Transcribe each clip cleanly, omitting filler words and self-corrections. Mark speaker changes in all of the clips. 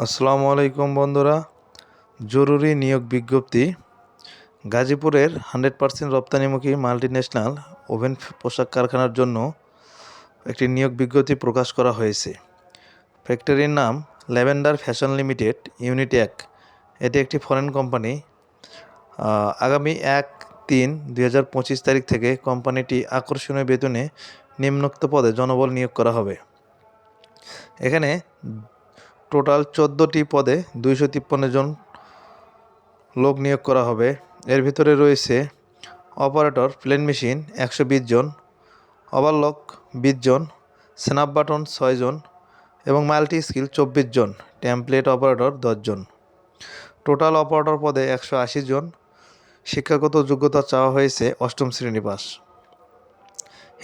Speaker 1: আসসালামু আলাইকুম বন্ধুরা, জরুরি নিয়োগ বিজ্ঞপ্তি। গাজীপুরের 100% রপ্তানিমুখী মাল্টিন্যাশনাল ওভেন পোশাক কারখানার জন্য একটি নিয়োগ বিজ্ঞপ্তি প্রকাশ করা হয়েছে। ফ্যাক্টরির নাম ল্যাভেন্ডার ফ্যাশন লিমিটেড, ইউনিট 1। এটি একটি ফরেন কোম্পানি। আগামী 1-3-2025 তারিখ থেকে কোম্পানিটি আকর্ষণীয় বেতনে নিম্নোক্ত পদে জনবল নিয়োগ করা হবে। এখানে টোটাল 14টি পদে 253 জন লোক নিয়োগ করা হবে। এর ভিতরে রয়েছে অপারেটর প্লেন মেশিন 120 জন, ওভারলক 20 জন, স্ন্যাপ বাটন 6 জন এবং মাল্টি স্কিল 24 জন, টেমপ্লেট অপারেটর 10 জন। টোটাল অপারেটর পদে 180 জন। শিক্ষাগত যোগ্যতা চাওয়া হয়েছে 8ম শ্রেণী পাস।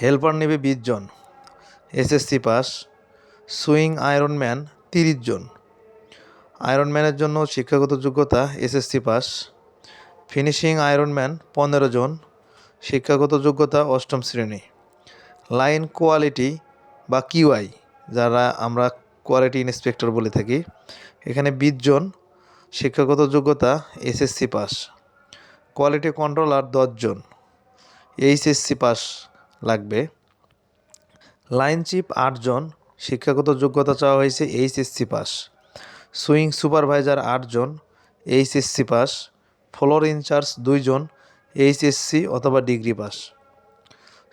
Speaker 1: হেল্পার নেবে 20 জন, এসএসসি পাস। সুইং আয়রনম্যান 30 জন। আয়রনম্যানের জন্য শিক্ষাগত যোগ্যতা এসএসসি পাস। ফিনিশিং আয়রনম্যান 15 জন, শিক্ষাগত যোগ্যতা 8ম শ্রেণী। লাইন কোয়ালিটি বা কিউআই, যারা আমরা কোয়ালিটি ইন্সপেক্টর বলে থাকি, এখানে 20 জন, শিক্ষাগত যোগ্যতা এসএসসি পাস। কোয়ালিটি কন্ট্রোলার 10 জন, এইচএসসি পাস লাগবে। লাইন চিপ 8 জন, শিক্ষাগত যোগ্যতা চাওয়া হয়েছে এইচএসসি পাস। সুইং সুপারভাইজার 8 জন, এইচএসসি পাস। ফ্লোর ইনচার্জ 2 জন, এইচএসসি অথবা ডিগ্রি পাস।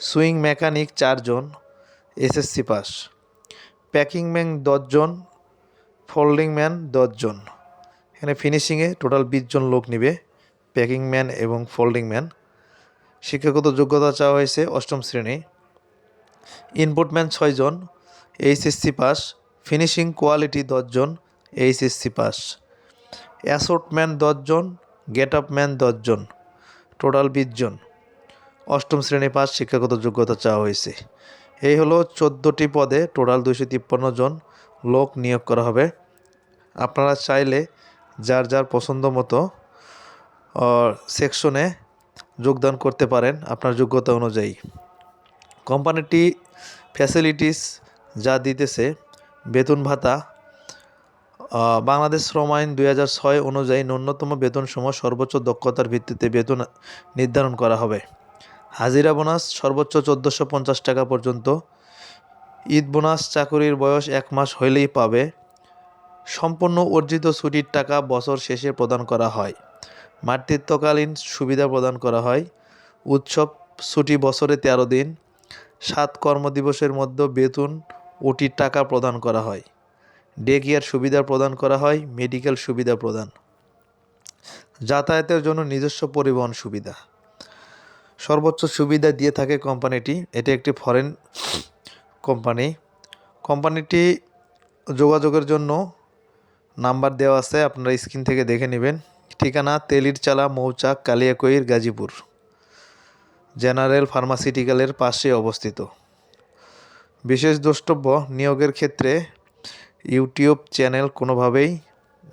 Speaker 1: সুইং মেকানিক 4 জন, এসএসসি পাস। প্যাকিং ম্যান 10 জন, ফোল্ডিং ম্যান 10 জন। এখানে ফিনিশিংয়ে টোটাল 20 জন লোক নেবে, প্যাকিং ম্যান এবং ফোল্ডিং ম্যান। শিক্ষাগত যোগ্যতা চাওয়া হয়েছে 8ম শ্রেণী। ইনপুটম্যান 6 জন, এইচএসসি পাস। ফিনিশিং কোয়ালিটি 10 জন, এইচএসসি পাস। অ্যাসর্টম্যান 10 জন, গেট আপ ম্যান 10 জন, টোটাল 20 জন। 8ম শ্রেণী পাস শিক্ষাগত যোগ্যতা চাওয়া হয়েছে। এই হলো 14টি পদে টোটাল 253 জন লোক নিয়োগ করা হবে। আপনারা চাইলে যার যার পছন্দ মতো সেকশনে যোগদান করতে পারেন আপনার যোগ্যতা অনুযায়ী। কোম্পানিটি ফ্যাসিলিটিস যা দিতেছে, বেতন ভাতা বাংলাদেশ শ্রম আইন 2006 অনুযায়ী ন্যূনতম বেতনসম সর্বোচ্চ দক্ষতার ভিত্তিতে বেতন নির্ধারণ করা হবে। হাজিরা বোনাস সর্বোচ্চ 1450 টাকা পর্যন্ত। ঈদ বোনাস চাকুরির বয়স 1 মাস হইলেই পাবে। সম্পূর্ণ অর্জিত ছুটির টাকা বছর শেষে প্রদান করা হয়। মাতৃত্বকালীন সুবিধা প্রদান করা হয়। উৎসব ছুটি বছরে 13 দিন। 7 কর্মদিবসের মধ্যে বেতন ওটির টাকা প্রদান করা হয়। ডে কেয়ার সুবিধা প্রদান করা হয়। মেডিকেল সুবিধা প্রদান। যাতায়াতের জন্য নিজস্ব পরিবহন সুবিধা। সর্বোচ্চ সুবিধা দিয়ে থাকে কোম্পানিটি। এটি একটি ফরেন কোম্পানি। কোম্পানিটি যোগাযোগের জন্য নাম্বার দেওয়া আছে, আপনারা স্ক্রিন থেকে দেখে নেবেন। ঠিকানা তেলিরচালা মৌচাক, কালিয়াকৈর, গাজীপুর। জেনারেল ফার্মাসিউটিক্যালের পাশে অবস্থিত। বিশেষ দ্রষ্টব্য, নিয়োগের ক্ষেত্রে ইউটিউব চ্যানেল কোনোভাবেই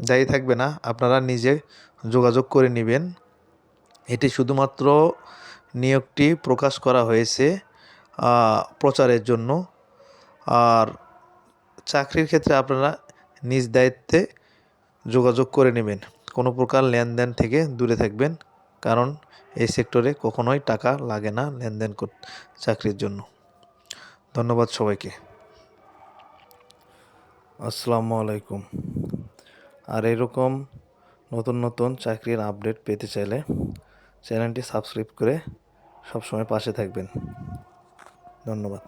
Speaker 1: দায়ী থাকবে না, আপনারা নিজে যোগাযোগ করে নেবেন। এটি শুধুমাত্র নিয়োগটি প্রকাশ করা হয়েছে প্রচারের জন্য। আর চাকরির ক্ষেত্রে আপনারা নিজ দায়িত্বে যোগাযোগ করে নেবেন। কোনো প্রকার লেনদেন থেকে দূরে থাকবেন, কারণ এই সেক্টরে কখনোই টাকা লাগে না লেনদেন চাকরির জন্য। ধন্যবাদ সবাইকে। আসসালামু আলাইকুম। আর এরকম নতুন নতুন চাকরির আপডেট পেতে চাইলে চ্যানেলটি সাবস্ক্রাইব করে সবসময় পাশে থাকবেন। ধন্যবাদ।